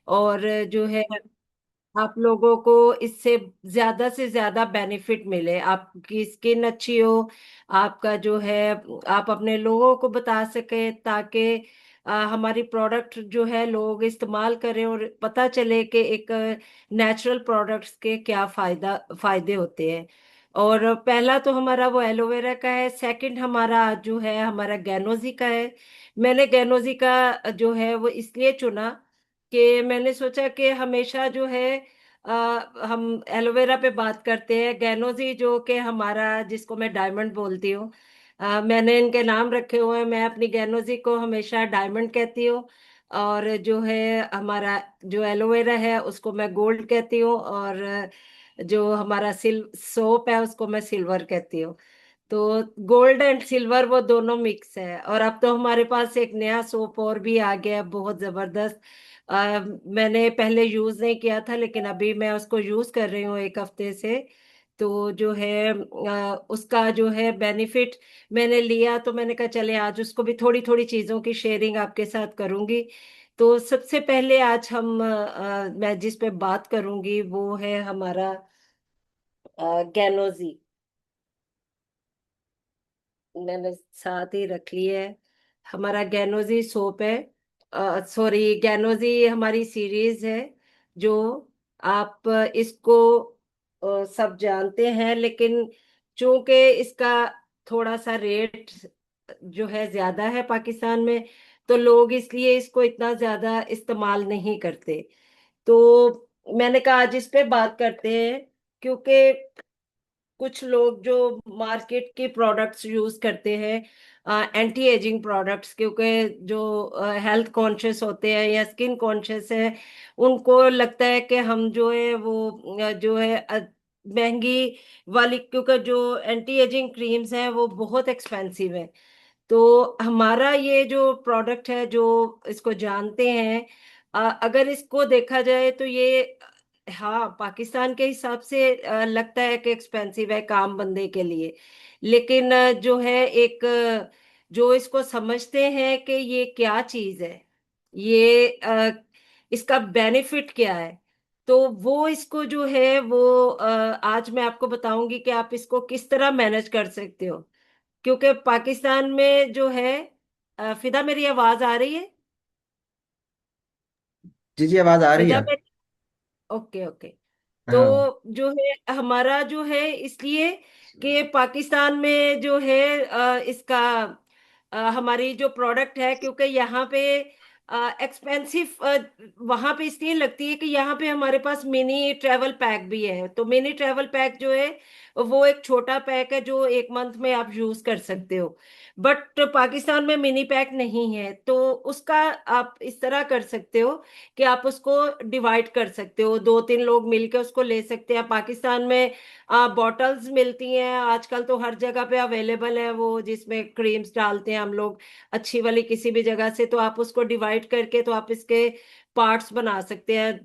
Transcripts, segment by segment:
और जो है आप लोगों को इससे ज्यादा से ज्यादा बेनिफिट मिले, आपकी स्किन अच्छी हो, आपका जो है आप अपने लोगों को बता सके, ताकि हमारी प्रोडक्ट जो है लोग इस्तेमाल करें और पता चले कि एक नेचुरल प्रोडक्ट्स के क्या फायदे होते हैं। और पहला तो हमारा वो एलोवेरा का है, सेकंड हमारा जो है हमारा गैनोजी का है। मैंने गैनोजी का जो है वो इसलिए चुना कि मैंने सोचा कि हमेशा जो है हम एलोवेरा पे बात करते हैं, गैनोजी जो कि हमारा जिसको मैं डायमंड बोलती हूँ, मैंने इनके नाम रखे हुए हैं, मैं अपनी गैनोजी को हमेशा डायमंड कहती हूँ। और जो है हमारा जो एलोवेरा है उसको मैं गोल्ड कहती हूँ, और जो हमारा सोप है उसको मैं सिल्वर कहती हूँ। तो गोल्ड एंड सिल्वर वो दोनों मिक्स है। और अब तो हमारे पास एक नया सोप और भी आ गया है, बहुत जबरदस्त। मैंने पहले यूज नहीं किया था, लेकिन अभी मैं उसको यूज कर रही हूँ एक हफ्ते से। तो जो है उसका जो है बेनिफिट मैंने लिया, तो मैंने कहा चले आज उसको भी थोड़ी थोड़ी चीजों की शेयरिंग आपके साथ करूंगी। तो सबसे पहले आज मैं जिस पे बात करूंगी वो है हमारा गैनोजी। मैंने साथ ही रख ली है, हमारा गैनोजी सोप है। सॉरी, गैनोजी हमारी सीरीज है, जो आप इसको सब जानते हैं, लेकिन चूंकि इसका थोड़ा सा रेट जो है ज्यादा है पाकिस्तान में, तो लोग इसलिए इसको इतना ज्यादा इस्तेमाल नहीं करते। तो मैंने कहा आज इस पे बात करते हैं, क्योंकि कुछ लोग जो मार्केट के प्रोडक्ट्स यूज करते हैं, एंटी एजिंग प्रोडक्ट्स, क्योंकि जो हेल्थ कॉन्शियस होते हैं या स्किन कॉन्शियस है, उनको लगता है कि हम जो है वो जो है महंगी वाली, क्योंकि जो एंटी एजिंग क्रीम्स हैं वो बहुत एक्सपेंसिव है। तो हमारा ये जो प्रोडक्ट है, जो इसको जानते हैं, अगर इसको देखा जाए तो ये हाँ पाकिस्तान के हिसाब से लगता है कि एक्सपेंसिव है काम बंदे के लिए, लेकिन जो है एक जो इसको समझते हैं कि ये क्या चीज है, ये इसका बेनिफिट क्या है, तो वो इसको जो है वो आज मैं आपको बताऊंगी कि आप इसको किस तरह मैनेज कर सकते हो। क्योंकि पाकिस्तान में जो है फिदा, मेरी आवाज आ रही है? जी जी, आवाज आ रही फिदा है। में, ओके ओके। तो हाँ। जो है हमारा जो है इसलिए कि पाकिस्तान में जो है इसका हमारी जो प्रोडक्ट है, क्योंकि यहाँ पे एक्सपेंसिव वहां पे इसलिए लगती है कि यहाँ पे हमारे पास मिनी ट्रेवल पैक भी है। तो मिनी ट्रेवल पैक जो है वो एक छोटा पैक है जो एक मंथ में आप यूज कर सकते हो। बट पाकिस्तान में मिनी पैक नहीं है, तो उसका आप इस तरह कर सकते हो कि आप उसको डिवाइड कर सकते हो, दो तीन लोग मिलकर उसको ले सकते हैं। पाकिस्तान में बॉटल्स मिलती हैं आजकल, तो हर जगह पे अवेलेबल है वो, जिसमें क्रीम्स डालते हैं हम लोग अच्छी वाली किसी भी जगह से। तो आप उसको डिवाइड करके तो आप इसके पार्ट्स बना सकते हैं।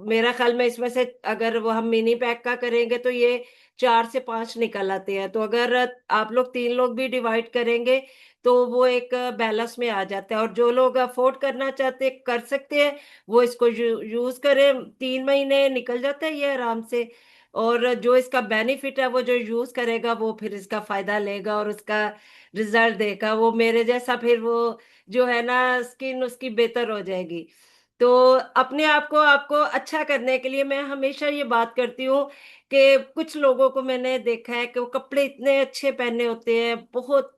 मेरा ख्याल में इसमें से अगर वो हम मिनी पैक का करेंगे तो ये 4 से 5 निकल आते हैं। तो अगर आप लोग 3 लोग भी डिवाइड करेंगे तो वो एक बैलेंस में आ जाता है। और जो लोग अफोर्ड करना चाहते कर सकते हैं, वो इसको यूज करें, 3 महीने निकल जाता है ये आराम से। और जो इसका बेनिफिट है वो जो यूज करेगा वो फिर इसका फायदा लेगा और उसका रिजल्ट देगा, वो मेरे जैसा फिर वो जो है ना स्किन उसकी बेहतर हो जाएगी। तो अपने आप को आपको अच्छा करने के लिए मैं हमेशा ये बात करती हूँ कि कुछ लोगों को मैंने देखा है कि वो कपड़े इतने अच्छे पहने होते हैं, बहुत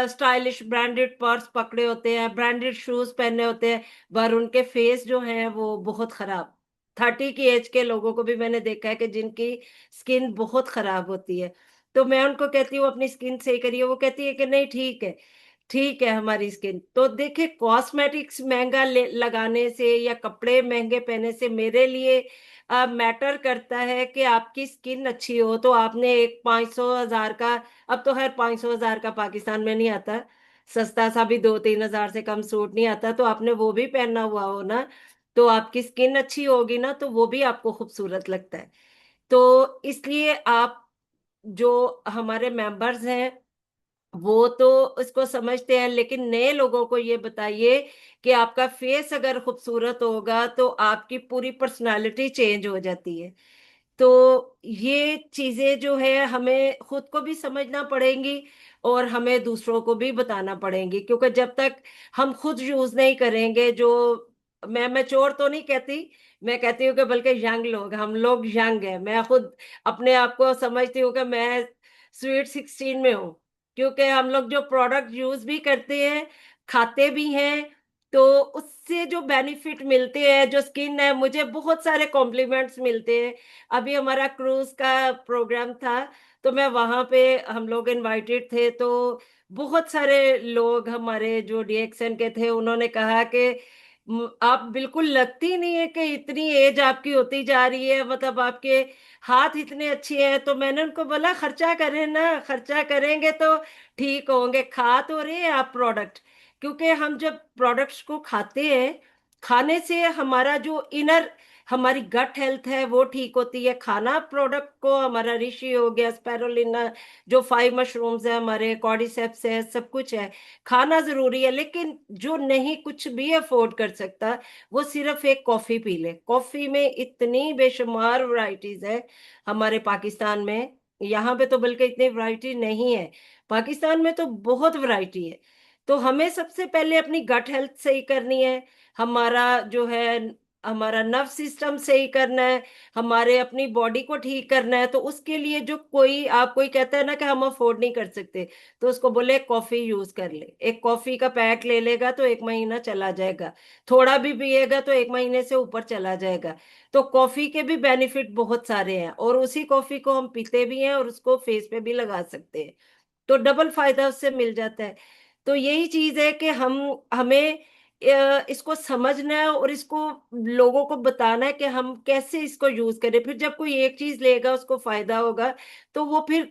स्टाइलिश ब्रांडेड पर्स पकड़े होते हैं, ब्रांडेड शूज पहने होते हैं, पर उनके फेस जो है वो बहुत खराब। 30 की एज के लोगों को भी मैंने देखा है कि जिनकी स्किन बहुत खराब होती है। तो मैं उनको कहती हूँ अपनी स्किन सही करिए, वो कहती है कि नहीं ठीक है, ठीक है हमारी स्किन। तो देखिए कॉस्मेटिक्स महंगा लगाने से या कपड़े महंगे पहने से मेरे लिए मैटर करता है कि आपकी स्किन अच्छी हो। तो आपने एक 500 हजार का, अब तो हर 500 हजार का पाकिस्तान में नहीं आता, सस्ता सा भी 2-3 हजार से कम सूट नहीं आता, तो आपने वो भी पहना हुआ हो ना, तो आपकी स्किन अच्छी होगी ना, तो वो भी आपको खूबसूरत लगता है। तो इसलिए आप जो हमारे मेंबर्स हैं वो तो इसको समझते हैं, लेकिन नए लोगों को ये बताइए कि आपका फेस अगर खूबसूरत होगा तो आपकी पूरी पर्सनालिटी चेंज हो जाती है। तो ये चीजें जो है हमें खुद को भी समझना पड़ेंगी और हमें दूसरों को भी बताना पड़ेंगी, क्योंकि जब तक हम खुद यूज नहीं करेंगे, जो मैं मैच्योर तो नहीं कहती, मैं कहती हूँ कि बल्कि यंग लोग, हम लोग यंग हैं। मैं खुद अपने आप को समझती हूँ कि मैं स्वीट 16 में हूँ, क्योंकि हम लोग जो प्रोडक्ट यूज भी करते हैं, खाते भी हैं, तो उससे जो बेनिफिट मिलते हैं, जो स्किन है, मुझे बहुत सारे कॉम्प्लीमेंट्स मिलते हैं। अभी हमारा क्रूज का प्रोग्राम था, तो मैं वहां पे, हम लोग इनवाइटेड थे, तो बहुत सारे लोग हमारे जो डीएक्सएन के थे, उन्होंने कहा कि आप बिल्कुल लगती नहीं है कि इतनी एज आपकी होती जा रही है, मतलब आपके हाथ इतने अच्छे हैं। तो मैंने उनको बोला, खर्चा करें ना, खर्चा करेंगे तो ठीक होंगे, खा तो रहे हैं आप प्रोडक्ट। क्योंकि हम जब प्रोडक्ट्स को खाते हैं, खाने से हमारा जो इनर, हमारी गट हेल्थ है वो ठीक होती है। खाना प्रोडक्ट को, हमारा ऋषि हो गया, स्पाइरुलिना, जो 5 मशरूम्स है, हमारे कॉर्डिसेप्स है, सब कुछ है, खाना जरूरी है। लेकिन जो नहीं कुछ भी अफोर्ड कर सकता, वो सिर्फ एक कॉफी पी ले। कॉफी में इतनी बेशुमार वैरायटीज है हमारे पाकिस्तान में। यहाँ पे तो बल्कि इतनी वैरायटी नहीं है, पाकिस्तान में तो बहुत वैरायटी है। तो हमें सबसे पहले अपनी गट हेल्थ सही करनी है, हमारा जो है, हमारा नर्व सिस्टम सही करना है, हमारे अपनी बॉडी को ठीक करना है। तो उसके लिए जो कोई, आप कोई कहता है ना कि हम अफोर्ड नहीं कर सकते, तो उसको बोले कॉफी यूज कर ले। एक कॉफी का पैक ले लेगा तो 1 महीना चला जाएगा, थोड़ा भी पिएगा तो 1 महीने से ऊपर चला जाएगा। तो कॉफी के भी बेनिफिट बहुत सारे हैं, और उसी कॉफी को हम पीते भी हैं और उसको फेस पे भी लगा सकते हैं, तो डबल फायदा उससे मिल जाता है। तो यही चीज है कि हमें इसको समझना है और इसको लोगों को बताना है कि हम कैसे इसको यूज करें। फिर जब कोई एक चीज लेगा, उसको फायदा होगा, तो वो फिर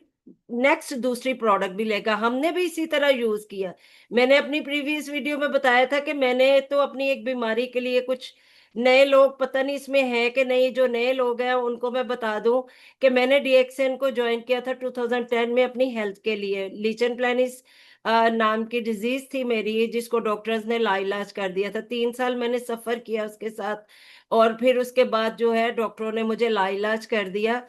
नेक्स्ट दूसरी प्रोडक्ट भी लेगा। हमने भी इसी तरह यूज किया। मैंने अपनी प्रीवियस वीडियो में बताया था कि मैंने तो अपनी एक बीमारी के लिए, कुछ नए लोग पता नहीं इसमें है कि नहीं, जो नए लोग हैं उनको मैं बता दूं कि मैंने डीएक्सएन को ज्वाइन किया था 2010 में अपनी हेल्थ के लिए। लीचन प्लानिस नाम की डिजीज थी मेरी, जिसको डॉक्टर्स ने लाइलाज कर दिया था। 3 साल मैंने सफर किया उसके साथ, और फिर उसके बाद जो है डॉक्टरों ने मुझे लाइलाज कर दिया।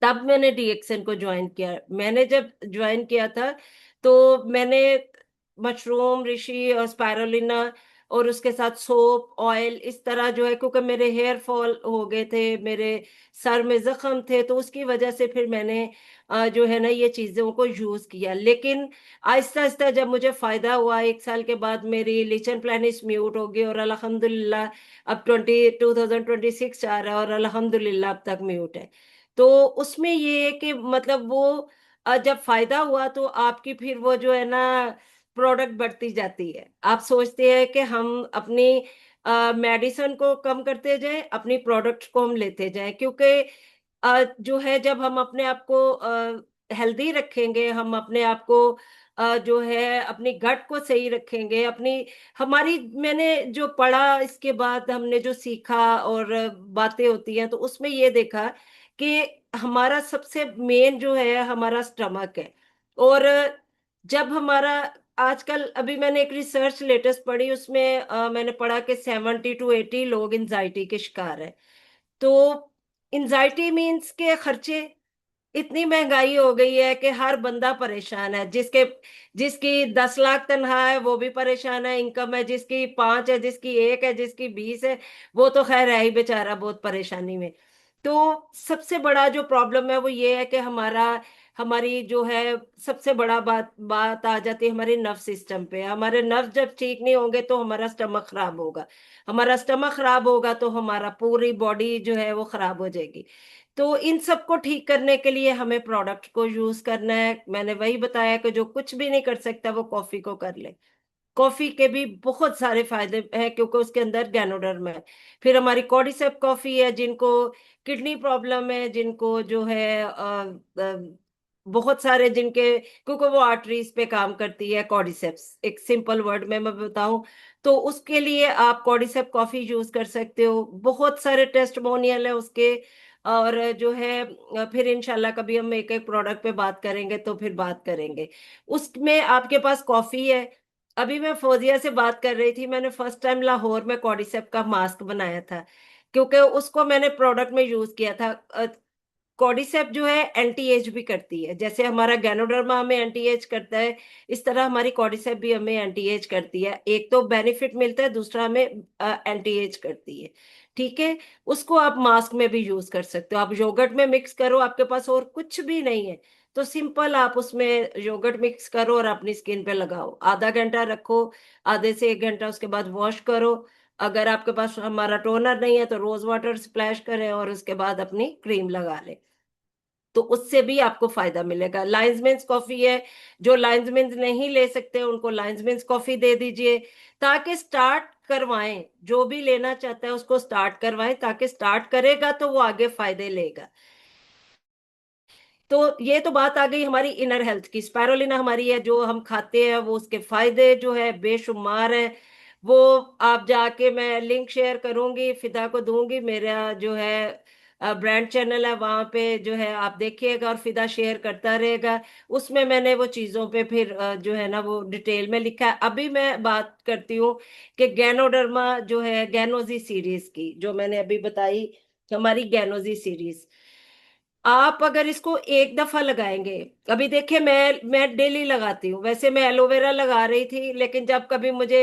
तब मैंने डीएक्सएन को ज्वाइन किया। मैंने जब ज्वाइन किया था, तो मैंने मशरूम, ऋषि और स्पाइरुलिना, और उसके साथ सोप ऑयल, इस तरह जो है, क्योंकि मेरे हेयर फॉल हो गए थे, मेरे सर में जख्म थे, तो उसकी वजह से फिर मैंने जो है ना, ये चीजों को यूज किया। लेकिन आहिस्ता आहिस्ता जब मुझे फायदा हुआ, 1 साल के बाद मेरी लीचन प्लानिस म्यूट हो गई, और अल्हम्दुलिल्लाह अब 2026 आ रहा है, और अल्हम्दुलिल्लाह अब तक म्यूट है। तो उसमें ये है कि मतलब वो जब फायदा हुआ, तो आपकी फिर वो जो है ना, प्रोडक्ट बढ़ती जाती है। आप सोचते हैं कि हम अपनी मेडिसिन को कम करते जाएं, अपनी प्रोडक्ट को हम लेते जाएं, क्योंकि जो है, जब हम अपने आप को हेल्दी रखेंगे, हम अपने आप को जो है अपनी गट को सही रखेंगे, अपनी, हमारी, मैंने जो पढ़ा, इसके बाद हमने जो सीखा और बातें होती हैं, तो उसमें ये देखा कि हमारा सबसे मेन जो है हमारा स्टमक है। और जब हमारा, आजकल अभी मैंने एक रिसर्च लेटेस्ट पढ़ी, उसमें मैंने पढ़ा कि 70 to 80 लोग एंजाइटी के शिकार हैं। तो एंजाइटी मीन्स के खर्चे, इतनी महंगाई हो गई है कि हर बंदा परेशान है। जिसकी 10 लाख तनख्वाह है वो भी परेशान है, इनकम है, जिसकी 5 है, जिसकी 1 है, जिसकी 20 है, वो तो खैर है ही बेचारा बहुत परेशानी में। तो सबसे बड़ा जो प्रॉब्लम है वो ये है कि हमारी जो है, सबसे बड़ा बात बात आ जाती है हमारे नर्व सिस्टम पे। हमारे नर्व जब ठीक नहीं होंगे तो हमारा स्टमक खराब होगा, हमारा स्टमक खराब होगा तो हमारा पूरी बॉडी जो है वो खराब हो जाएगी। तो इन सबको ठीक करने के लिए हमें प्रोडक्ट को यूज करना है। मैंने वही बताया कि जो कुछ भी नहीं कर सकता वो कॉफी को कर ले। कॉफी के भी बहुत सारे फायदे हैं, क्योंकि उसके अंदर गैनोडर्म है। फिर हमारी कॉर्डिसेप कॉफी है, जिनको किडनी प्रॉब्लम है, जिनको जो है बहुत सारे जिनके, क्योंकि वो आर्टरीज पे काम करती है कॉर्डिसेप्स, एक सिंपल वर्ड में मैं बताऊं, तो उसके लिए आप कॉर्डिसेप कॉफी यूज कर सकते हो। बहुत सारे टेस्टिमोनियल है उसके, और जो है फिर इंशाल्लाह कभी हम एक एक प्रोडक्ट पे बात करेंगे, तो फिर बात करेंगे। उसमें आपके पास कॉफी है। अभी मैं फौजिया से बात कर रही थी, मैंने फर्स्ट टाइम लाहौर में कॉर्डिसेप का मास्क बनाया था, क्योंकि उसको मैंने प्रोडक्ट में यूज किया था। कॉर्डिसेप जो है एंटी एज भी करती है, जैसे हमारा गैनोडर्मा हमें एंटी एज करता है, इस तरह हमारी कॉर्डिसेप भी हमें एंटी एज करती है। एक तो बेनिफिट मिलता है, दूसरा हमें एंटी एज करती है। ठीक है। उसको आप मास्क में भी यूज कर सकते हो। आप योगर्ट में मिक्स करो, आपके पास और कुछ भी नहीं है तो सिंपल आप उसमें योगर्ट मिक्स करो और अपनी स्किन पे लगाओ, आधा घंटा रखो, आधे से एक घंटा, उसके बाद वॉश करो। अगर आपके पास हमारा टोनर नहीं है तो रोज वाटर स्प्लैश करें और उसके बाद अपनी क्रीम लगा लें, तो उससे भी आपको फायदा मिलेगा। लाइन्स मेंस कॉफी है, जो लाइन्स मेंस नहीं ले सकते उनको लाइन्स मेंस कॉफी दे दीजिए, ताकि स्टार्ट करवाएं। जो भी लेना चाहता है उसको स्टार्ट करवाएं, ताकि स्टार्ट करेगा तो वो आगे फायदे लेगा। तो ये तो बात आ गई हमारी इनर हेल्थ की। स्पायरोलिना हमारी है जो हम खाते हैं, वो उसके फायदे जो है बेशुमार है। वो आप जाके, मैं लिंक शेयर करूंगी, फिदा को दूंगी, मेरा जो है ब्रांड चैनल है, वहां पे जो है आप देखिएगा, और फिदा शेयर करता रहेगा। उसमें मैंने वो चीजों पे फिर जो है ना वो डिटेल में लिखा है। अभी मैं बात करती हूँ कि गैनोडर्मा जो है, गैनोजी सीरीज की जो मैंने अभी बताई, हमारी गैनोजी सीरीज, आप अगर इसको एक दफा लगाएंगे, अभी देखिए मैं डेली लगाती हूँ, वैसे मैं एलोवेरा लगा रही थी, लेकिन जब कभी मुझे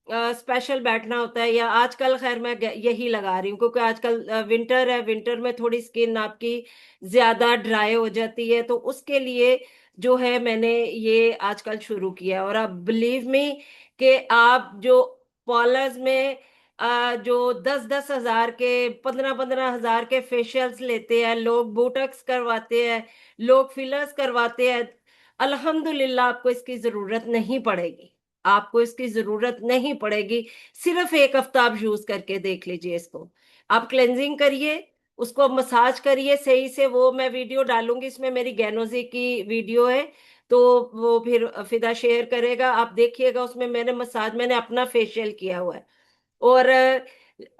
स्पेशल बैठना होता है, या आजकल खैर मैं यही लगा रही हूँ, क्योंकि आजकल विंटर है, विंटर में थोड़ी स्किन आपकी ज्यादा ड्राई हो जाती है, तो उसके लिए जो है मैंने ये आजकल शुरू किया। और आप बिलीव मी कि आप जो पार्लर्स में जो 10-10 हजार के, 15-15 हजार के फेशियल्स लेते हैं लोग, बोटॉक्स करवाते हैं लोग, फिलर्स करवाते हैं, अल्हम्दुलिल्लाह आपको इसकी जरूरत नहीं पड़ेगी। आपको इसकी जरूरत नहीं पड़ेगी। सिर्फ एक हफ्ता आप यूज करके देख लीजिए इसको। आप क्लेंजिंग करिए, उसको मसाज करिए सही से। वो मैं वीडियो डालूंगी, इसमें मेरी गैनोजी की वीडियो है, तो वो फिर फिदा शेयर करेगा, आप देखिएगा। उसमें मैंने मसाज, मैंने अपना फेशियल किया हुआ है। और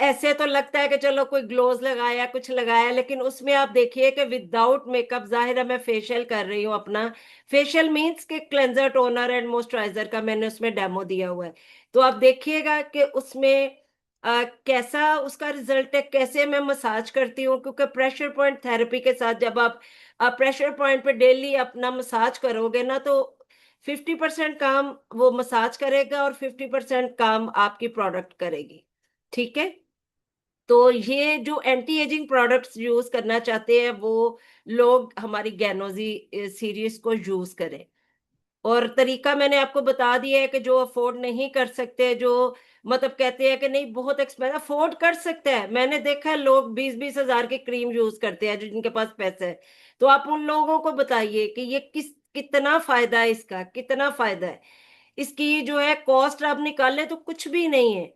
ऐसे तो लगता है कि चलो कोई ग्लोव्स लगाया, कुछ लगाया, लेकिन उसमें आप देखिए कि विदाउट मेकअप, जाहिर है मैं फेशियल कर रही हूँ अपना। फेशियल मीन्स के क्लेंजर, टोनर एंड मॉइस्चराइजर का मैंने उसमें डेमो दिया हुआ है, तो आप देखिएगा कि उसमें कैसा उसका रिजल्ट है, कैसे मैं मसाज करती हूँ। क्योंकि प्रेशर पॉइंट थेरेपी के साथ जब आप प्रेशर पॉइंट पे डेली अपना मसाज करोगे ना, तो 50% काम वो मसाज करेगा और 50% काम आपकी प्रोडक्ट करेगी। ठीक है। तो ये जो एंटी एजिंग प्रोडक्ट्स यूज करना चाहते हैं वो लोग हमारी गैनोजी सीरीज को यूज करें। और तरीका मैंने आपको बता दिया है कि जो अफोर्ड नहीं कर सकते, जो मतलब कहते हैं कि नहीं बहुत एक्सपेंसिव, अफोर्ड कर सकते हैं, मैंने देखा है लोग 20-20 हजार की क्रीम यूज करते हैं जो जिनके पास पैसे है। तो आप उन लोगों को बताइए कि ये कितना फायदा है, इसका कितना फायदा है। इसकी जो है कॉस्ट आप निकालें तो कुछ भी नहीं है।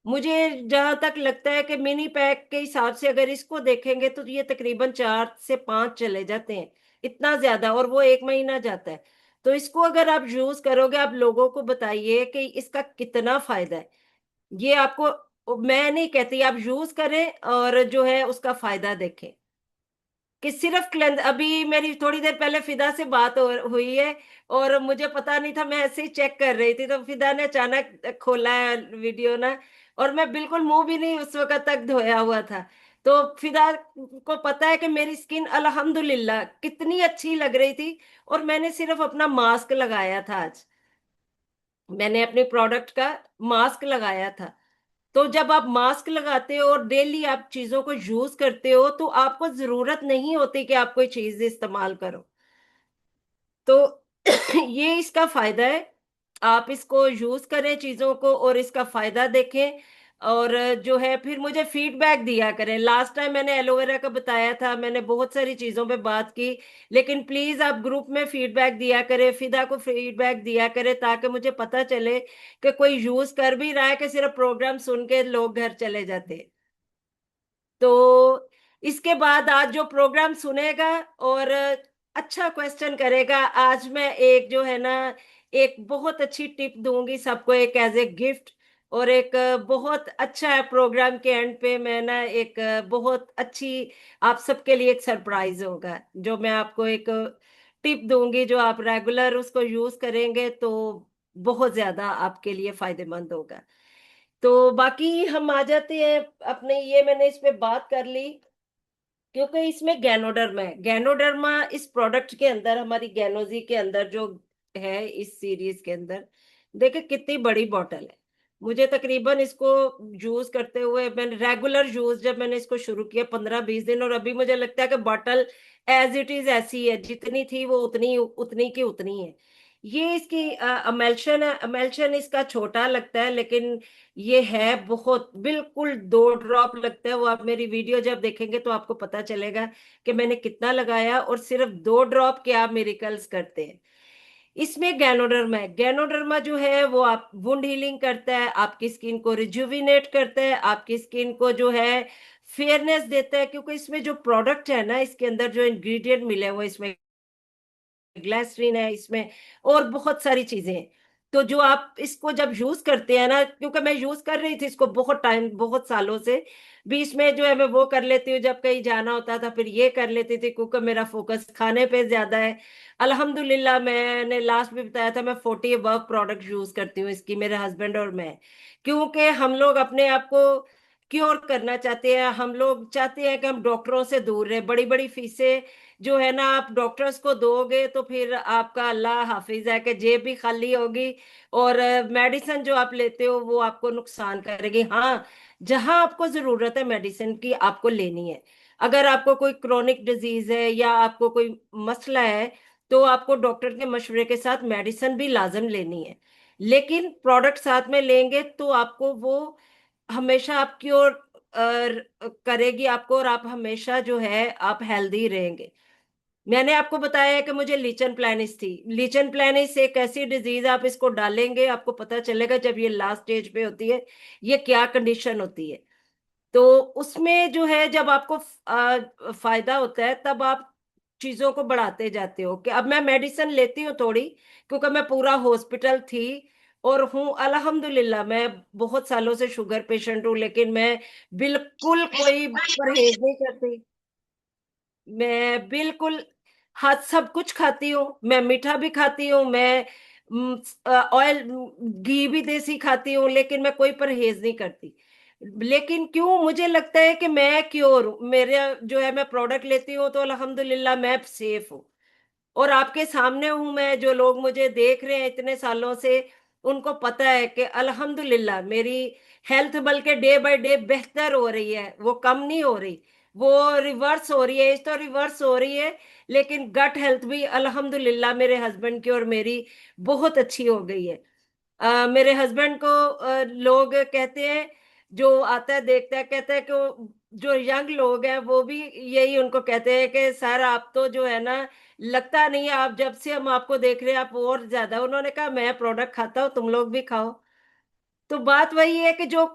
मुझे जहां तक लगता है कि मिनी पैक के हिसाब से अगर इसको देखेंगे तो ये तकरीबन 4 से 5 चले जाते हैं, इतना ज्यादा, और वो एक महीना जाता है। तो इसको अगर आप यूज करोगे, आप लोगों को बताइए कि इसका कितना फायदा है। ये आपको, मैं नहीं कहती, आप यूज करें और जो है उसका फायदा देखें। कि सिर्फ क्लेंज, अभी मेरी थोड़ी देर पहले फिदा से बात हुई है, और मुझे पता नहीं था, मैं ऐसे ही चेक कर रही थी, तो फिदा ने अचानक खोला है वीडियो ना, और मैं बिल्कुल मुंह भी नहीं उस वक्त तक धोया हुआ था। तो फिदा को पता है कि मेरी स्किन अल्हम्दुलिल्लाह कितनी अच्छी लग रही थी, और मैंने सिर्फ अपना मास्क लगाया था आज, मैंने अपने प्रोडक्ट का मास्क लगाया था। तो जब आप मास्क लगाते हो और डेली आप चीजों को यूज करते हो, तो आपको जरूरत नहीं होती कि आप कोई चीज इस्तेमाल करो। तो ये इसका फायदा है। आप इसको यूज करें चीजों को और इसका फायदा देखें, और जो है फिर मुझे फीडबैक दिया करें। लास्ट टाइम मैंने एलोवेरा का बताया था, मैंने बहुत सारी चीजों पे बात की, लेकिन प्लीज आप ग्रुप में फीडबैक दिया करें, फिदा को फीडबैक दिया करें, ताकि मुझे पता चले कि कोई यूज कर भी रहा है कि सिर्फ प्रोग्राम सुन के लोग घर चले जाते हैं। तो इसके बाद आज जो प्रोग्राम सुनेगा और अच्छा क्वेश्चन करेगा, आज मैं एक जो है ना, एक बहुत अच्छी टिप दूंगी सबको, एक एज ए गिफ्ट। और एक बहुत अच्छा है, प्रोग्राम के एंड पे मैं ना एक बहुत अच्छी आप सबके लिए एक सरप्राइज होगा, जो मैं आपको एक टिप दूंगी, जो आप रेगुलर उसको यूज करेंगे तो बहुत ज्यादा आपके लिए फायदेमंद होगा। तो बाकी हम आ जाते हैं अपने, ये मैंने इस पे बात कर ली क्योंकि इसमें गैनोडर्मा है। गैनोडर्मा इस प्रोडक्ट के अंदर, हमारी गैनोजी के अंदर जो है, इस सीरीज के अंदर देखिए कितनी बड़ी बॉटल है। मुझे तकरीबन इसको यूज करते हुए, मैंने रेगुलर यूज जब मैंने इसको शुरू किया 15-20 दिन, और अभी मुझे लगता है कि बॉटल एज इट इज ऐसी है, जितनी थी वो उतनी उतनी की उतनी है। ये इसकी अमेल्शन है। अमेल्शन इसका छोटा लगता है, लेकिन ये है बहुत, बिल्कुल 2 ड्रॉप लगता है। वो आप मेरी वीडियो जब देखेंगे तो आपको पता चलेगा कि मैंने कितना लगाया, और सिर्फ 2 ड्रॉप क्या मिरेकल्स करते हैं। इसमें गैनोडर्मा है। गैनोडर्मा जो है वो आप वुंड हीलिंग करता है, आपकी स्किन को रिजुविनेट करता है, आपकी स्किन को जो है फेयरनेस देता है, क्योंकि इसमें जो प्रोडक्ट है ना, इसके अंदर जो इंग्रेडिएंट मिले हुए, इसमें ग्लिसरीन है इसमें, और बहुत सारी चीजें हैं। तो जो आप इसको जब यूज करते हैं ना, क्योंकि मैं यूज कर रही थी इसको बहुत टाइम, बहुत सालों से, बीच में जो है मैं वो कर लेती हूँ, जब कहीं जाना होता था फिर ये कर लेती थी, क्योंकि मेरा फोकस खाने पे ज्यादा है। अल्हम्दुलिल्लाह, मैंने लास्ट भी बताया था, मैं 40 अबव प्रोडक्ट यूज करती हूँ इसकी, मेरे हस्बैंड और मैं। क्योंकि हम लोग अपने आप को क्योर करना चाहते हैं, हम लोग चाहते हैं कि हम डॉक्टरों से दूर रहे। बड़ी बड़ी फीसें जो है ना आप डॉक्टर्स को दोगे तो फिर आपका अल्लाह हाफिज है कि जेब भी खाली होगी, और मेडिसिन जो आप लेते हो वो आपको नुकसान करेगी। हाँ, जहां आपको जरूरत है मेडिसिन की, आपको लेनी है। अगर आपको कोई क्रोनिक डिजीज है या आपको कोई मसला है, तो आपको डॉक्टर के मशवरे के साथ मेडिसिन भी लाजम लेनी है। लेकिन प्रोडक्ट साथ में लेंगे तो आपको वो हमेशा आपकी ओर करेगी आपको, और आप हमेशा जो है आप हेल्दी रहेंगे। मैंने आपको बताया है कि मुझे लीचन प्लानिस थी। लीचन प्लानिस एक ऐसी डिजीज, आप इसको डालेंगे आपको पता चलेगा जब ये लास्ट स्टेज पे होती है, ये क्या कंडीशन होती है। तो उसमें जो है जब आपको फायदा होता है, तब आप चीजों को बढ़ाते जाते हो। कि अब मैं मेडिसिन लेती हूँ थोड़ी, क्योंकि मैं पूरा हॉस्पिटल थी और हूँ अल्हम्दुलिल्लाह। मैं बहुत सालों से शुगर पेशेंट हूँ, लेकिन मैं बिल्कुल कोई परहेज नहीं करती। मैं बिल्कुल हाँ, सब कुछ खाती हूँ, मैं मीठा भी खाती हूँ, मैं ऑयल घी भी देसी खाती हूँ, लेकिन मैं कोई परहेज नहीं करती। लेकिन क्यों मुझे लगता है कि मैं क्योर हूँ, मेरे जो है मैं प्रोडक्ट लेती हूँ तो अल्हम्दुलिल्लाह मैं सेफ हूँ। और आपके सामने हूं मैं, जो लोग मुझे देख रहे हैं इतने सालों से, उनको पता है कि अल्हम्दुलिल्लाह मेरी हेल्थ बल्कि डे बाय डे बेहतर हो रही है, वो कम नहीं हो रही, वो रिवर्स हो रही है। इस तो रिवर्स हो रही है, लेकिन गट हेल्थ भी अल्हम्दुलिल्लाह मेरे हस्बैंड की और मेरी बहुत अच्छी हो गई है। मेरे हस्बैंड को लोग कहते हैं, जो आता है देखता है, कहता है कि जो यंग लोग हैं वो भी यही उनको कहते हैं कि सर आप तो जो है ना, लगता नहीं है, आप जब से हम आपको देख रहे हैं आप और ज्यादा। उन्होंने कहा मैं प्रोडक्ट खाता हूँ, तुम लोग भी खाओ। तो बात वही है कि जो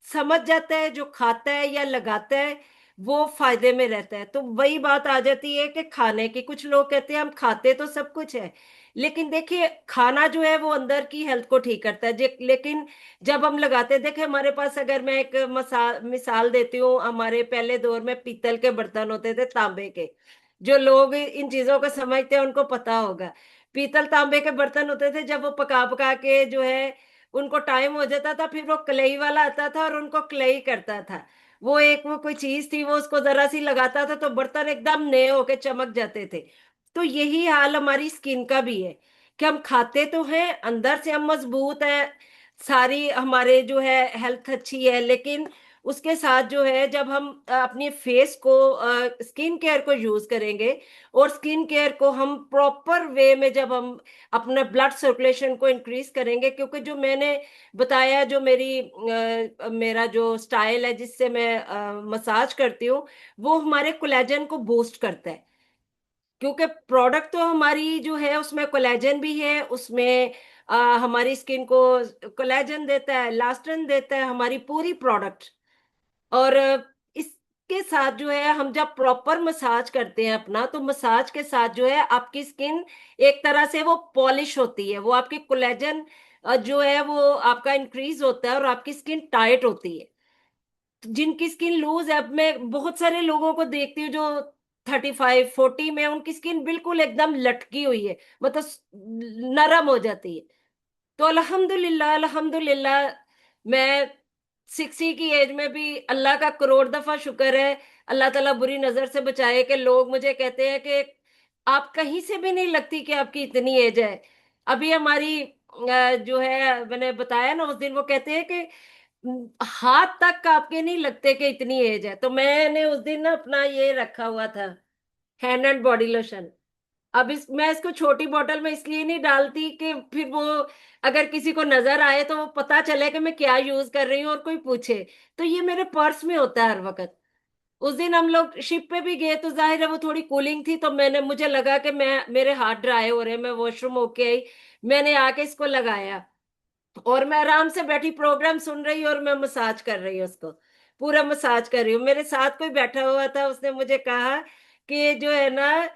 समझ जाता है, जो खाता है या लगाता है, वो फायदे में रहता है। तो वही बात आ जाती है कि खाने की, कुछ लोग कहते हैं हम खाते तो सब कुछ है, लेकिन देखिए खाना जो है वो अंदर की हेल्थ को ठीक करता है लेकिन जब हम लगाते हैं, देखिए हमारे पास, अगर मैं एक मिसाल देती हूँ, हमारे पहले दौर में पीतल के बर्तन होते थे, तांबे के। जो लोग इन चीजों को समझते हैं उनको पता होगा। पीतल तांबे के बर्तन होते थे, जब वो पका पका के जो है उनको टाइम हो जाता था, फिर वो कलई वाला आता था और उनको कलई करता था। वो एक, वो कोई चीज थी, वो उसको जरा सी लगाता था तो बर्तन एकदम नए होके चमक जाते थे। तो यही हाल हमारी स्किन का भी है, कि हम खाते तो हैं, अंदर से हम मजबूत है, सारी हमारे जो है हेल्थ अच्छी है, लेकिन उसके साथ जो है जब हम अपने फेस को, स्किन केयर को यूज करेंगे, और स्किन केयर को हम प्रॉपर वे में जब हम अपना ब्लड सर्कुलेशन को इंक्रीज करेंगे, क्योंकि जो मैंने बताया, जो मेरा जो स्टाइल है जिससे मैं मसाज करती हूँ, वो हमारे कोलेजन को बूस्ट करता है। क्योंकि प्रोडक्ट तो हमारी जो है उसमें कोलेजन भी है, उसमें हमारी स्किन को कोलेजन देता है, इलास्टिन देता है, हमारी पूरी प्रोडक्ट। और इसके साथ जो है हम जब प्रॉपर मसाज करते हैं अपना, तो मसाज के साथ जो है आपकी स्किन एक तरह से वो पॉलिश होती है, वो आपकी कोलेजन जो है वो आपका इंक्रीज होता है और आपकी स्किन टाइट होती है। जिनकी स्किन लूज है, अब मैं बहुत सारे लोगों को देखती हूँ जो 35 40 में, उनकी स्किन बिल्कुल एकदम लटकी हुई है, मतलब नरम हो जाती है। तो अल्हम्दुलिल्लाह अल्हम्दुलिल्लाह, मैं 60 की एज में भी अल्लाह का करोड़ दफा शुक्र है, अल्लाह ताला बुरी नजर से बचाए, कि लोग मुझे कहते हैं कि आप कहीं से भी नहीं लगती कि आपकी इतनी एज है। अभी हमारी जो है, मैंने बताया ना उस दिन, वो कहते हैं कि हाथ तक आपके नहीं लगते कि इतनी एज है। तो मैंने उस दिन ना अपना ये रखा हुआ था, हैंड एंड बॉडी लोशन। अब मैं इसको छोटी बोतल में इसलिए नहीं डालती कि फिर वो अगर किसी को नजर आए तो वो पता चले कि मैं क्या यूज कर रही हूँ और कोई पूछे। तो ये मेरे पर्स में होता है हर वक्त। उस दिन हम लोग शिप पे भी गए तो जाहिर है वो थोड़ी कूलिंग थी, तो मुझे लगा कि मैं मेरे हाथ ड्राई हो रहे हैं, मैं वॉशरूम होके आई, मैंने आके इसको लगाया, और मैं आराम से बैठी प्रोग्राम सुन रही हूँ और मैं मसाज कर रही हूँ उसको, पूरा मसाज कर रही हूँ। मेरे साथ कोई बैठा हुआ था, उसने मुझे कहा कि जो है ना,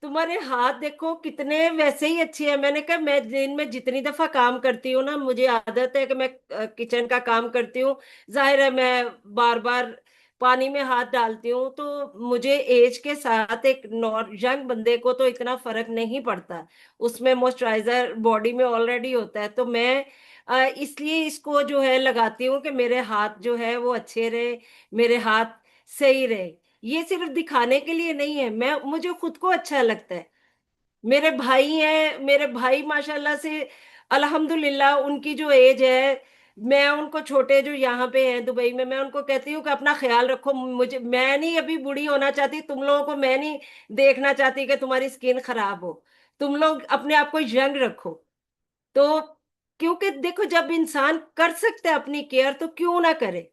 तुम्हारे हाथ देखो कितने वैसे ही अच्छे हैं। मैंने कहा मैं दिन में जितनी दफा काम करती हूँ ना, मुझे आदत है कि मैं किचन का काम करती हूँ, जाहिर है मैं बार बार पानी में हाथ डालती हूँ, तो मुझे एज के साथ एक यंग बंदे को तो इतना फर्क नहीं पड़ता, उसमें मॉइस्चराइजर बॉडी में ऑलरेडी होता है। तो मैं इसलिए इसको जो है लगाती हूँ कि मेरे हाथ जो है वो अच्छे रहे, मेरे हाथ सही रहे। ये सिर्फ दिखाने के लिए नहीं है, मैं मुझे खुद को अच्छा लगता है। मेरे भाई हैं, मेरे भाई माशाल्लाह से अल्हम्दुलिल्लाह, उनकी जो एज है, मैं उनको छोटे जो यहाँ पे हैं दुबई में, मैं उनको कहती हूँ कि अपना ख्याल रखो। मुझे, मैं नहीं अभी बूढ़ी होना चाहती, तुम लोगों को मैं नहीं देखना चाहती कि तुम्हारी स्किन खराब हो। तुम लोग अपने आप को यंग रखो। तो क्योंकि देखो, जब इंसान कर सकता है अपनी केयर, तो क्यों ना करे।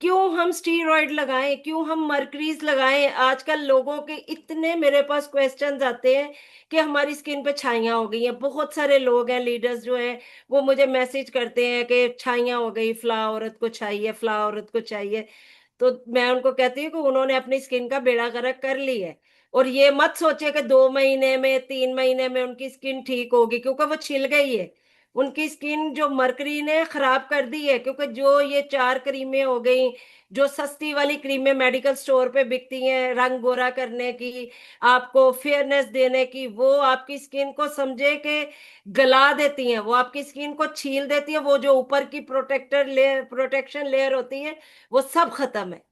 क्यों हम स्टीरॉयड लगाएं, क्यों हम मर्करीज लगाएं। आजकल लोगों के इतने मेरे पास क्वेश्चंस आते हैं कि हमारी स्किन पे छाइयां हो गई हैं। बहुत सारे लोग हैं, लीडर्स जो हैं, वो मुझे मैसेज करते हैं कि छाइयां हो गई, फला औरत को चाहिए, फला औरत को चाहिए। तो मैं उनको कहती हूँ कि उन्होंने अपनी स्किन का बेड़ा गर्क कर ली है, और ये मत सोचे कि 2 महीने में 3 महीने में उनकी स्किन ठीक होगी, क्योंकि वो छिल गई है। उनकी स्किन जो मरकरी ने खराब कर दी है, क्योंकि जो ये 4 क्रीमें हो गई, जो सस्ती वाली क्रीमें मेडिकल स्टोर पे बिकती हैं रंग गोरा करने की, आपको फेयरनेस देने की, वो आपकी स्किन को समझे कि गला देती हैं, वो आपकी स्किन को छील देती है। वो जो ऊपर की प्रोटेक्टर लेयर, प्रोटेक्शन लेयर होती है, वो सब खत्म है।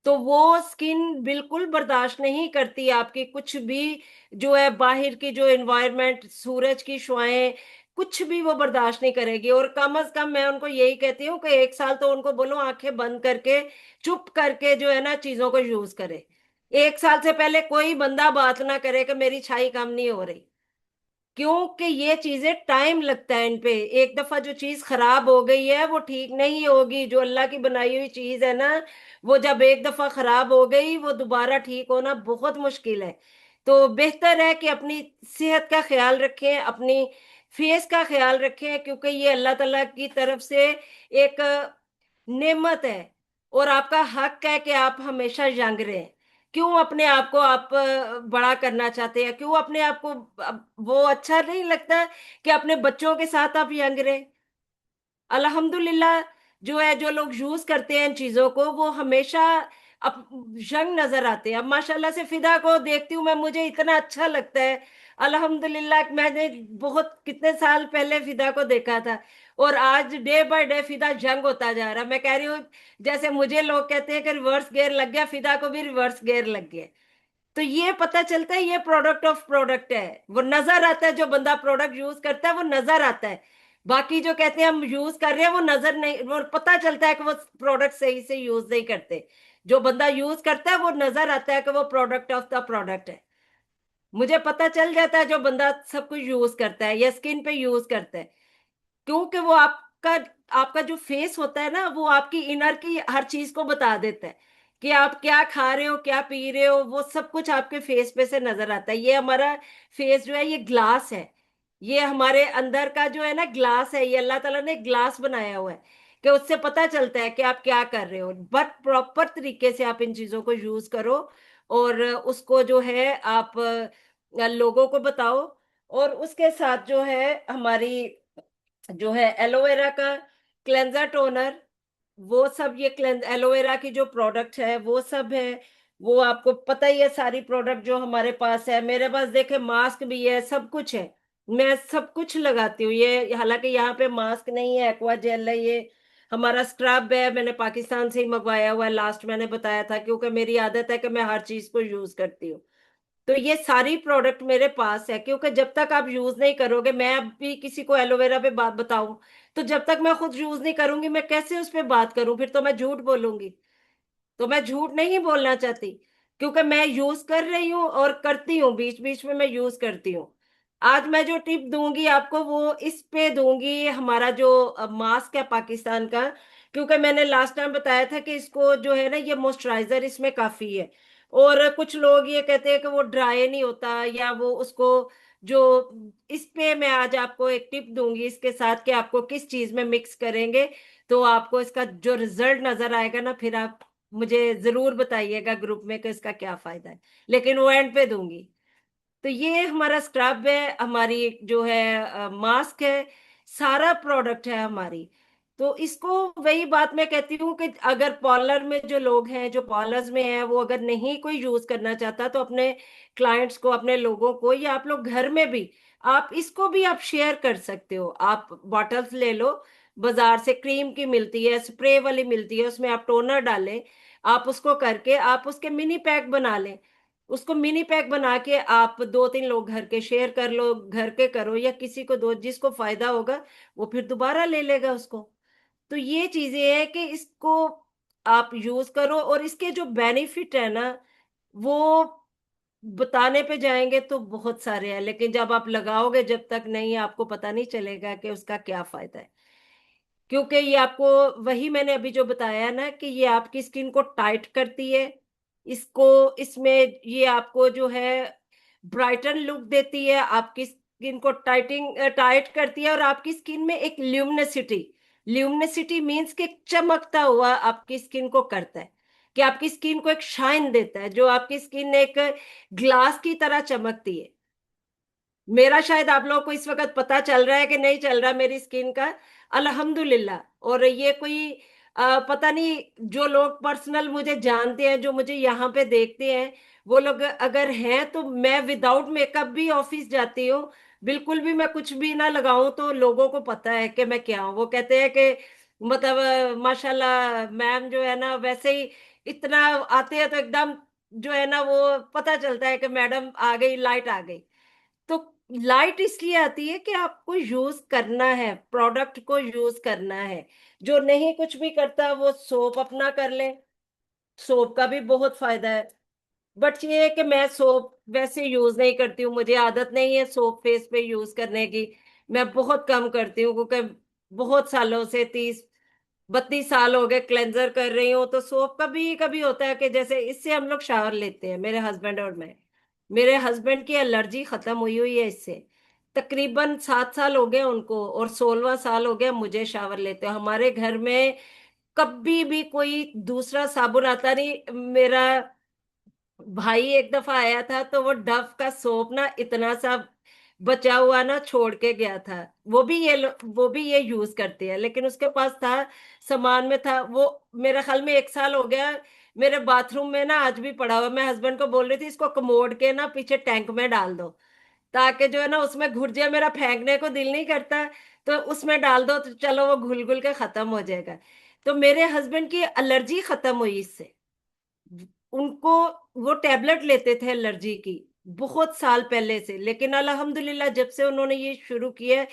तो वो स्किन बिल्कुल बर्दाश्त नहीं करती आपकी कुछ भी, जो है बाहर की जो एनवायरनमेंट, सूरज की शुआएं, कुछ भी वो बर्दाश्त नहीं करेगी। और कम अज कम मैं उनको यही कहती हूँ कि 1 साल तो उनको बोलो आंखें बंद करके, चुप करके जो है ना चीजों को यूज करे। 1 साल से पहले कोई बंदा बात ना करे कि मेरी छाई कम नहीं हो रही, क्योंकि ये चीजें टाइम लगता है इन पे। एक दफा जो चीज खराब हो गई है वो ठीक नहीं होगी। जो अल्लाह की बनाई हुई चीज है ना, वो जब एक दफा खराब हो गई, वो दोबारा ठीक होना बहुत मुश्किल है। तो बेहतर है कि अपनी सेहत का ख्याल रखें, अपनी फेस का ख्याल रखें, क्योंकि ये अल्लाह ताला की तरफ से एक नेमत है, और आपका हक है कि आप हमेशा यंग रहें। क्यों अपने आप को आप बड़ा करना चाहते हैं, क्यों अपने आप को वो अच्छा नहीं लगता कि अपने बच्चों के साथ आप यंग रहे। अल्हम्दुलिल्लाह, जो है जो लोग यूज करते हैं इन चीजों को, वो हमेशा अप यंग नजर आते हैं। अब माशाल्लाह से फिदा को देखती हूँ मैं, मुझे इतना अच्छा लगता है। अल्हम्दुलिल्लाह, मैंने बहुत कितने साल पहले फिदा को देखा था, और आज डे बाय डे फिदा यंग होता जा रहा है। मैं कह रही हूँ, जैसे मुझे लोग कहते हैं कि रिवर्स गियर लग गया, फिदा को भी रिवर्स गियर लग गया। तो ये पता चलता है, ये प्रोडक्ट ऑफ प्रोडक्ट है। वो नजर आता है, जो बंदा प्रोडक्ट यूज करता है वो नजर आता है। बाकी जो कहते हैं हम यूज कर रहे हैं, वो नजर नहीं, वो पता चलता है कि वो प्रोडक्ट सही से यूज नहीं करते। जो बंदा यूज करता है वो नजर आता है कि वो प्रोडक्ट ऑफ द प्रोडक्ट है। मुझे पता चल जाता है जो बंदा सब कुछ यूज करता है या स्किन पे यूज करता है, क्योंकि वो आपका आपका जो फेस होता है ना, वो आपकी इनर की हर चीज को बता देता है कि आप क्या खा रहे हो, क्या पी रहे हो, वो सब कुछ आपके फेस पे से नजर आता है। ये हमारा फेस जो है ये ग्लास है, ये हमारे अंदर का जो है ना ग्लास है, ये अल्लाह ताला ने ग्लास बनाया हुआ है, कि उससे पता चलता है कि आप क्या कर रहे हो। बट प्रॉपर तरीके से आप इन चीजों को यूज करो, और उसको जो है आप लोगों को बताओ। और उसके साथ जो है हमारी जो है एलोवेरा का क्लेंजर टोनर, वो सब, ये क्लेंज एलोवेरा की जो प्रोडक्ट है वो सब है। वो आपको पता ही है सारी प्रोडक्ट जो हमारे पास है। मेरे पास देखे मास्क भी है, सब कुछ है। मैं सब कुछ लगाती हूँ ये, हालांकि यहाँ पे मास्क नहीं है, एक्वा जेल है ये। हमारा स्क्रब है, मैंने पाकिस्तान से ही मंगवाया हुआ है, लास्ट मैंने बताया था, क्योंकि मेरी आदत है कि मैं हर चीज को यूज करती हूँ। तो ये सारी प्रोडक्ट मेरे पास है, क्योंकि जब तक आप यूज नहीं करोगे, मैं अभी किसी को एलोवेरा पे बात बताऊं, तो जब तक मैं खुद यूज नहीं करूंगी मैं कैसे उस पे बात करूं? फिर तो मैं झूठ बोलूंगी। तो मैं झूठ नहीं बोलना चाहती, क्योंकि मैं यूज कर रही हूँ और करती हूँ, बीच बीच में मैं यूज करती हूँ। आज मैं जो टिप दूंगी आपको वो इस पे दूंगी, हमारा जो मास्क है पाकिस्तान का। क्योंकि मैंने लास्ट टाइम बताया था कि इसको जो है ना, ये मॉइस्चराइजर इसमें काफी है। और कुछ लोग ये कहते हैं कि वो ड्राई नहीं होता, या वो उसको जो, इस पे मैं आज आपको एक टिप दूंगी इसके साथ कि आपको किस चीज में मिक्स करेंगे तो आपको इसका जो रिजल्ट नजर आएगा ना, फिर आप मुझे जरूर बताइएगा ग्रुप में कि इसका क्या फायदा है। लेकिन वो एंड पे दूंगी। तो ये हमारा स्क्रब है, हमारी जो है मास्क है, सारा प्रोडक्ट है हमारी। तो इसको, वही बात मैं कहती हूँ कि अगर पार्लर में जो लोग हैं, जो पार्लर्स में हैं, वो अगर नहीं कोई यूज करना चाहता, तो अपने क्लाइंट्स को, अपने लोगों को, या आप लोग घर में भी आप इसको भी आप शेयर कर सकते हो। आप बॉटल्स ले लो, बाजार से क्रीम की मिलती है, स्प्रे वाली मिलती है, उसमें आप टोनर डालें, आप उसको करके आप उसके मिनी पैक बना लें। उसको मिनी पैक बना के आप दो तीन लोग घर के शेयर कर लो, घर के करो, या किसी को दो, जिसको फायदा होगा वो फिर दोबारा ले लेगा उसको। तो ये चीजें हैं कि इसको आप यूज करो, और इसके जो बेनिफिट है ना, वो बताने पे जाएंगे तो बहुत सारे हैं, लेकिन जब आप लगाओगे, जब तक नहीं, आपको पता नहीं चलेगा कि उसका क्या फायदा है। क्योंकि ये आपको, वही मैंने अभी जो बताया ना, कि ये आपकी स्किन को टाइट करती है, इसको, इसमें ये आपको जो है ब्राइटन लुक देती है, आपकी स्किन को टाइट करती है, और आपकी स्किन में एक ल्यूमिनेसिटी, ल्यूमिनेसिटी मीन्स कि चमकता हुआ आपकी स्किन को करता है, कि आपकी स्किन को एक शाइन देता है, जो आपकी स्किन एक ग्लास की तरह चमकती है। मेरा शायद आप लोगों को इस वक्त पता चल रहा है कि नहीं चल रहा मेरी स्किन का, अल्हम्दुलिल्लाह। और ये कोई पता नहीं, जो लोग पर्सनल मुझे जानते हैं, जो मुझे यहाँ पे देखते हैं, वो लोग अगर हैं, तो मैं विदाउट मेकअप भी ऑफिस जाती हूँ, बिल्कुल भी मैं कुछ भी ना लगाऊं, तो लोगों को पता है कि मैं क्या हूँ। वो कहते हैं कि मतलब माशाल्लाह मैम जो है ना, वैसे ही इतना आते हैं तो एकदम जो है ना, वो पता चलता है कि मैडम आ गई, लाइट आ गई। तो लाइट इसलिए आती है कि आपको यूज करना है, प्रोडक्ट को यूज करना है। जो नहीं कुछ भी करता वो सोप अपना कर ले, सोप का भी बहुत फायदा है। बट ये है कि मैं सोप वैसे यूज नहीं करती हूँ, मुझे आदत नहीं है सोप फेस पे यूज करने की। मैं बहुत कम करती हूँ, क्योंकि बहुत सालों से 30-32 साल हो गए क्लेंजर कर रही हूँ। तो सोप कभी कभी होता है कि जैसे इससे हम लोग शावर लेते हैं, मेरे हस्बैंड और मैं। मेरे हस्बैंड की एलर्जी खत्म हुई हुई है इससे। तकरीबन 7 साल हो गए उनको, और 16वां साल हो गया मुझे शावर लेते हैं। हमारे घर में कभी भी कोई दूसरा साबुन आता नहीं। मेरा भाई एक दफा आया था, तो वो डव का सोप ना इतना सा बचा हुआ ना छोड़ के गया था। वो भी ये यूज करते हैं, लेकिन उसके पास था, सामान में था वो। मेरे ख्याल में 1 साल हो गया, मेरे बाथरूम में ना आज भी पड़ा हुआ। मैं हस्बैंड को बोल रही थी इसको कमोड के ना पीछे टैंक में डाल दो, ताकि जो है ना उसमें घुट जाए, मेरा फेंकने को दिल नहीं करता। तो उसमें डाल दो तो चलो वो घुल घुल के खत्म हो जाएगा। तो मेरे हस्बैंड की एलर्जी खत्म हुई इससे। उनको, वो टेबलेट लेते थे एलर्जी की बहुत साल पहले से, लेकिन अल्हम्दुलिल्लाह जब से उन्होंने ये शुरू किया है,